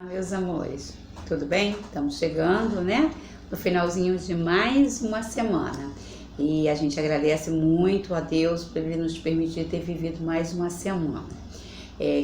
Meus amores, tudo bem? Estamos chegando, né, no finalzinho de mais uma semana e a gente agradece muito a Deus por Ele nos permitir ter vivido mais uma semana.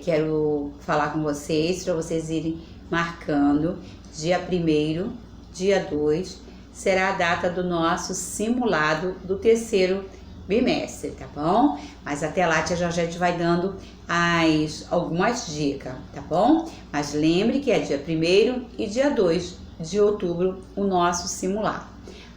Quero falar com vocês, para vocês irem marcando, dia 1º, dia 2, será a data do nosso simulado do terceiro bimestre, tá bom? Mas até lá a tia Georgette vai dando algumas dicas, tá bom? Mas lembre que é dia 1º e dia 2 de outubro o nosso simulado.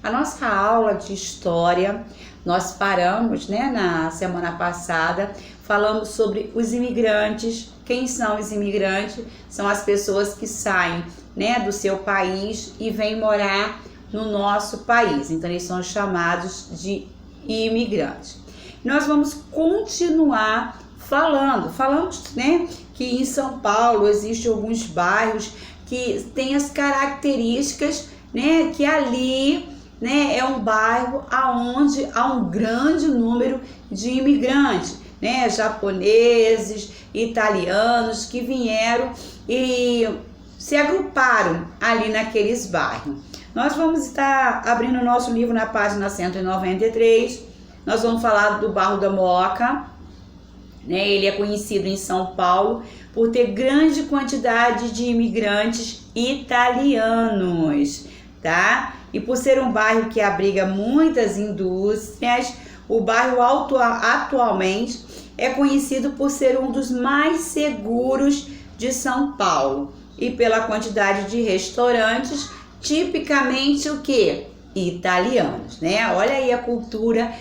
A nossa aula de história, nós paramos, né, na semana passada, falamos sobre os imigrantes. Quem são os imigrantes? São as pessoas que saem, né, do seu país e vêm morar no nosso país. Então eles são chamados de imigrantes. Nós vamos continuar falamos, né, que em São Paulo existem alguns bairros que têm as características, né, que ali, né, é um bairro aonde há um grande número de imigrantes, né, japoneses, italianos que vieram e se agruparam ali naqueles bairros. Nós vamos estar abrindo o nosso livro na página 193. Nós vamos falar do bairro da Moca, né? Ele é conhecido em São Paulo por ter grande quantidade de imigrantes italianos, tá? E por ser um bairro que abriga muitas indústrias, o bairro atualmente é conhecido por ser um dos mais seguros de São Paulo e pela quantidade de restaurantes tipicamente o que? Italianos, né? Olha aí a cultura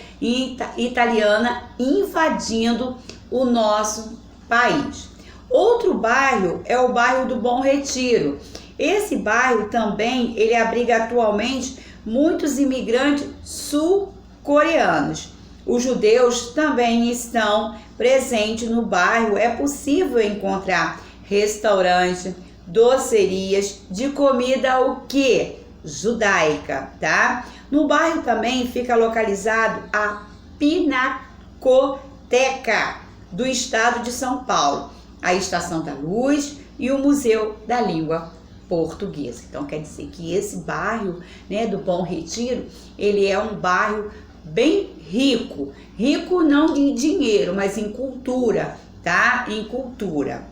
italiana invadindo o nosso país. Outro bairro é o bairro do Bom Retiro. Esse bairro também, ele abriga atualmente muitos imigrantes sul-coreanos. Os judeus também estão presentes no bairro. É possível encontrar restaurantes, docerias de comida o que? Judaica, tá? No bairro também fica localizado a Pinacoteca do estado de São Paulo, a Estação da Luz e o Museu da Língua Portuguesa. Então quer dizer que esse bairro, né, do Bom Retiro, ele é um bairro bem rico, rico não em dinheiro, mas em cultura, tá? Em cultura.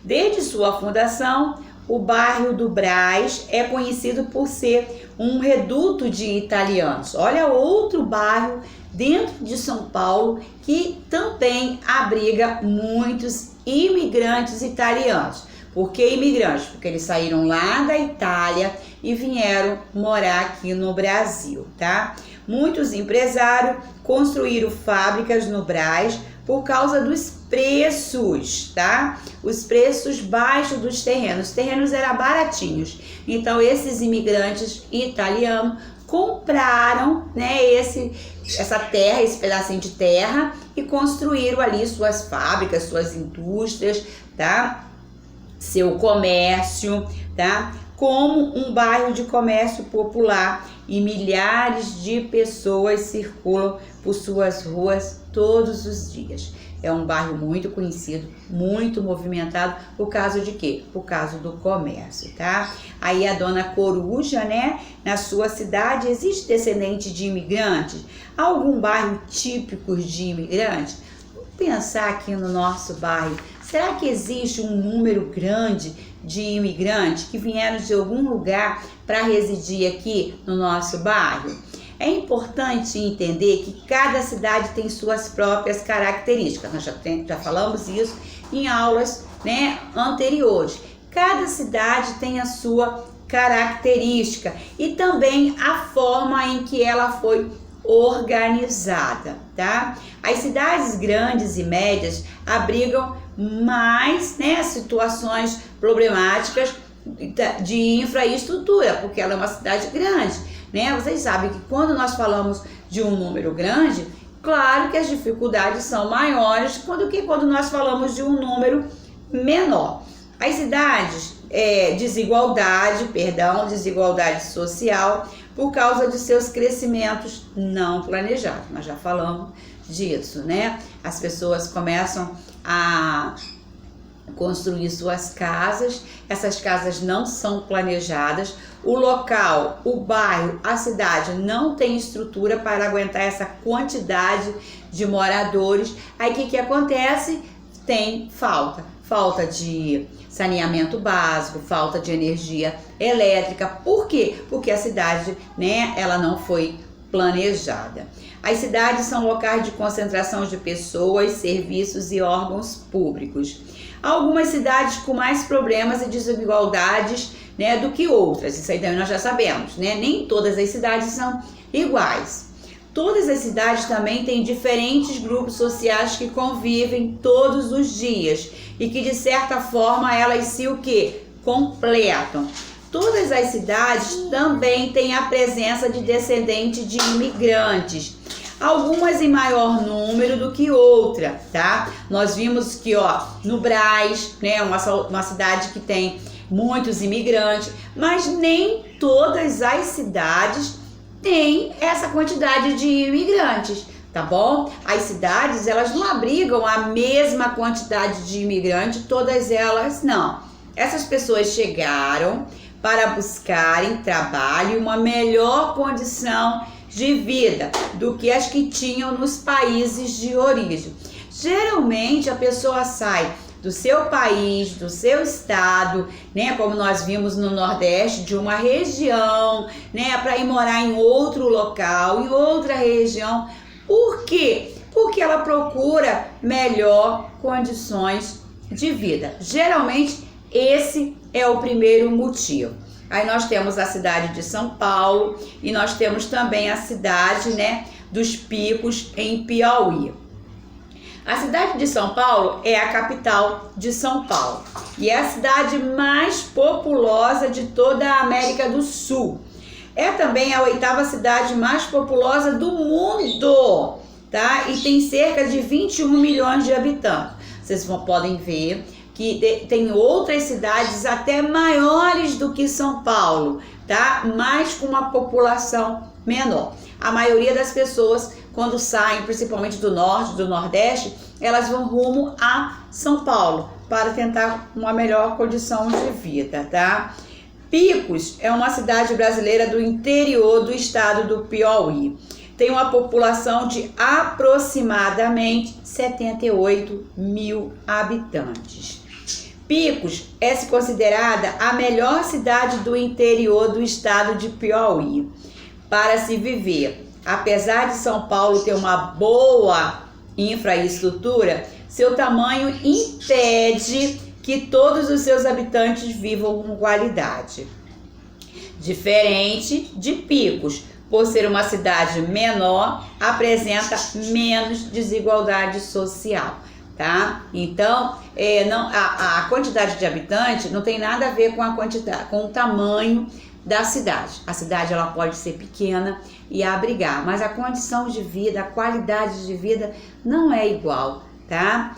Desde sua fundação, o bairro do Brás é conhecido por ser um reduto de italianos. Olha outro bairro dentro de São Paulo que também abriga muitos imigrantes italianos. Por que imigrantes? Porque eles saíram lá da Itália e vieram morar aqui no Brasil, tá? Muitos empresários construíram fábricas no Brás por causa dos preços, tá? Os preços baixos dos terrenos. Os terrenos eram baratinhos. Então, esses imigrantes italianos compraram, né, essa terra, esse pedacinho de terra e construíram ali suas fábricas, suas indústrias, tá? Seu comércio, tá? Como um bairro de comércio popular e milhares de pessoas circulam por suas ruas todos os dias. É um bairro muito conhecido, muito movimentado, por causa de quê? Por causa do comércio, tá? Aí a dona Coruja, né? Na sua cidade existe descendente de imigrantes? Algum bairro típico de imigrantes? Vamos pensar aqui no nosso bairro. Será que existe um número grande de imigrantes que vieram de algum lugar para residir aqui no nosso bairro? É importante entender que cada cidade tem suas próprias características. Nós já falamos isso em aulas, né, anteriores. Cada cidade tem a sua característica e também a forma em que ela foi organizada, tá? As cidades grandes e médias abrigam mais, né, situações problemáticas de infraestrutura, porque ela é uma cidade grande, né? Vocês sabem que quando nós falamos de um número grande, claro que as dificuldades são maiores do que quando nós falamos de um número menor. As cidades, desigualdade social por causa de seus crescimentos não planejados. Nós já falamos disso, né? As pessoas começam a construir suas casas. Essas casas não são planejadas. O local, o bairro, a cidade não tem estrutura para aguentar essa quantidade de moradores. Aí o que acontece? Tem falta de saneamento básico, falta de energia elétrica. Por quê? Porque a cidade, né, ela não foi planejada. As cidades são locais de concentração de pessoas, serviços e órgãos públicos. Algumas cidades com mais problemas e desigualdades, né, do que outras. Isso aí também nós já sabemos, né? Nem todas as cidades são iguais. Todas as cidades também têm diferentes grupos sociais que convivem todos os dias e que, de certa forma, elas se o quê? Completam. Todas as cidades também têm a presença de descendentes de imigrantes, algumas em maior número do que outra, tá? Nós vimos que, ó, no Brás, né, uma cidade que tem muitos imigrantes, mas nem todas as cidades têm essa quantidade de imigrantes, tá bom? As cidades, elas não abrigam a mesma quantidade de imigrantes, todas elas não. Essas pessoas chegaram para buscarem trabalho e uma melhor condição de vida do que as que tinham nos países de origem. Geralmente a pessoa sai do seu país, do seu estado, né, como nós vimos no Nordeste, de uma região, né, para ir morar em outro local, em outra região. Por quê? Porque ela procura melhor condições de vida. Geralmente esse é o primeiro motivo. Aí nós temos a cidade de São Paulo e nós temos também a cidade, né, dos Picos, em Piauí. A cidade de São Paulo é a capital de São Paulo e é a cidade mais populosa de toda a América do Sul. É também a 8ª cidade mais populosa do mundo, tá? E tem cerca de 21 milhões de habitantes. Vocês podem ver que tem outras cidades até maiores do que São Paulo, tá? Mas com uma população menor. A maioria das pessoas, quando saem, principalmente do norte, do nordeste, elas vão rumo a São Paulo para tentar uma melhor condição de vida, tá? Picos é uma cidade brasileira do interior do estado do Piauí. Tem uma população de aproximadamente 78 mil habitantes. Picos é considerada a melhor cidade do interior do estado de Piauí para se viver. Apesar de São Paulo ter uma boa infraestrutura, seu tamanho impede que todos os seus habitantes vivam com qualidade. Diferente de Picos, por ser uma cidade menor, apresenta menos desigualdade social, tá? Então, a quantidade de habitantes não tem nada a ver com a quantidade, com o tamanho da cidade. A cidade ela pode ser pequena e abrigar, mas a condição de vida, a qualidade de vida não é igual, tá?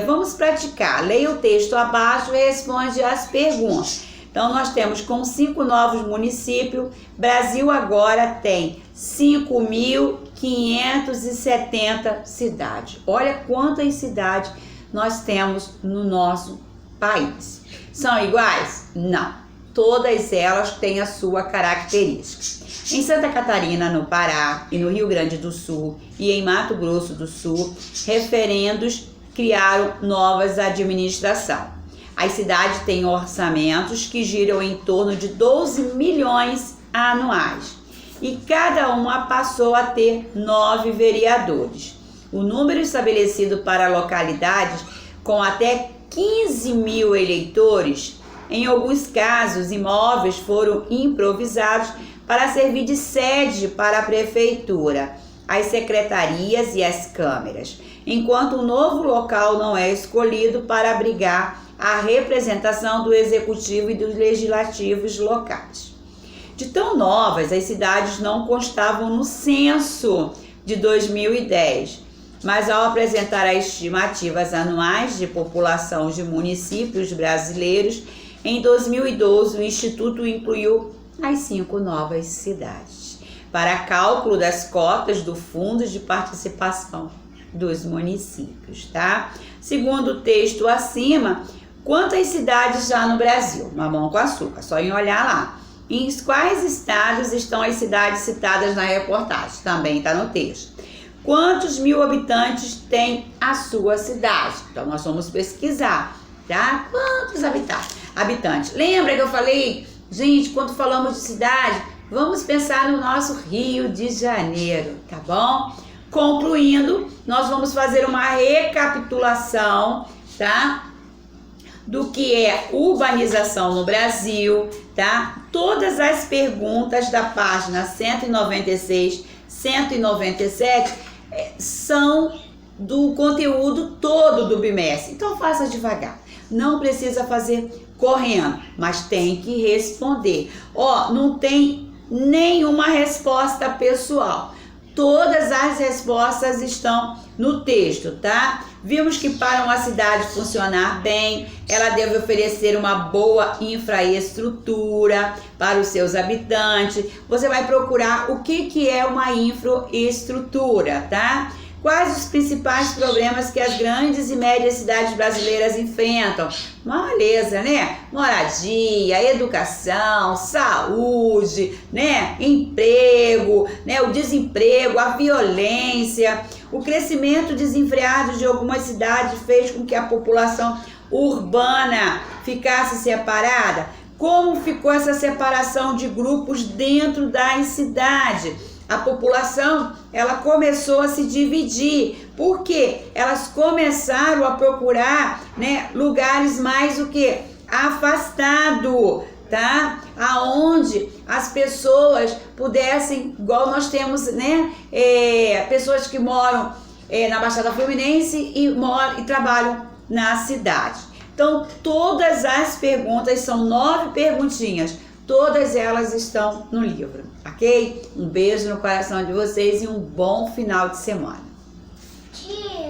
Vamos praticar. Leia o texto abaixo e responde as perguntas. Então, nós temos com 5 novos municípios, Brasil agora tem 5.570 cidades. Olha quantas cidades nós temos no nosso país. São iguais? Não. Todas elas têm a sua característica. Em Santa Catarina, no Pará e no Rio Grande do Sul e em Mato Grosso do Sul, referendos criaram novas administrações. As cidades têm orçamentos que giram em torno de 12 milhões anuais e cada uma passou a ter 9 vereadores. O número estabelecido para localidades com até 15 mil eleitores, em alguns casos, imóveis foram improvisados para servir de sede para a prefeitura, as secretarias e as câmeras, enquanto um novo local não é escolhido para abrigar a representação do executivo e dos legislativos locais. De tão novas, as cidades não constavam no censo de 2010, mas ao apresentar as estimativas anuais de população de municípios brasileiros, em 2012 o Instituto incluiu as 5 novas cidades para cálculo das cotas do Fundo de Participação dos Municípios, tá? Segundo o texto acima, Quantas cidades já no Brasil? Mamão com açúcar, só em olhar lá. Em quais estados estão as cidades citadas na reportagem? Também está no texto. Quantos mil habitantes tem a sua cidade? Então, nós vamos pesquisar, tá? Quantos habitantes? Lembra que eu falei, gente, quando falamos de cidade, vamos pensar no nosso Rio de Janeiro, tá bom? Concluindo, nós vamos fazer uma recapitulação, tá? Do que é urbanização no Brasil, tá? Todas as perguntas da página 196, 197 são do conteúdo todo do bimestre. Então faça devagar. Não precisa fazer correndo, mas tem que responder. Ó, não tem nenhuma resposta pessoal. Todas as respostas estão no texto, tá? Vimos que para uma cidade funcionar bem, ela deve oferecer uma boa infraestrutura para os seus habitantes. Você vai procurar o que é uma infraestrutura, tá? Quais os principais problemas que as grandes e médias cidades brasileiras enfrentam? Uma beleza, né? Moradia, educação, saúde, né? Emprego, né? O desemprego, a violência. O crescimento desenfreado de algumas cidades fez com que a população urbana ficasse separada. Como ficou essa separação de grupos dentro das cidades? A população, ela começou a se dividir, porque elas começaram a procurar, né, lugares mais o que? Afastado, tá? Aonde as pessoas pudessem, igual nós temos, né, pessoas que moram na Baixada Fluminense e trabalham na cidade. Então, todas as perguntas, são 9 perguntinhas, todas elas estão no livro, ok? Um beijo no coração de vocês e um bom final de semana.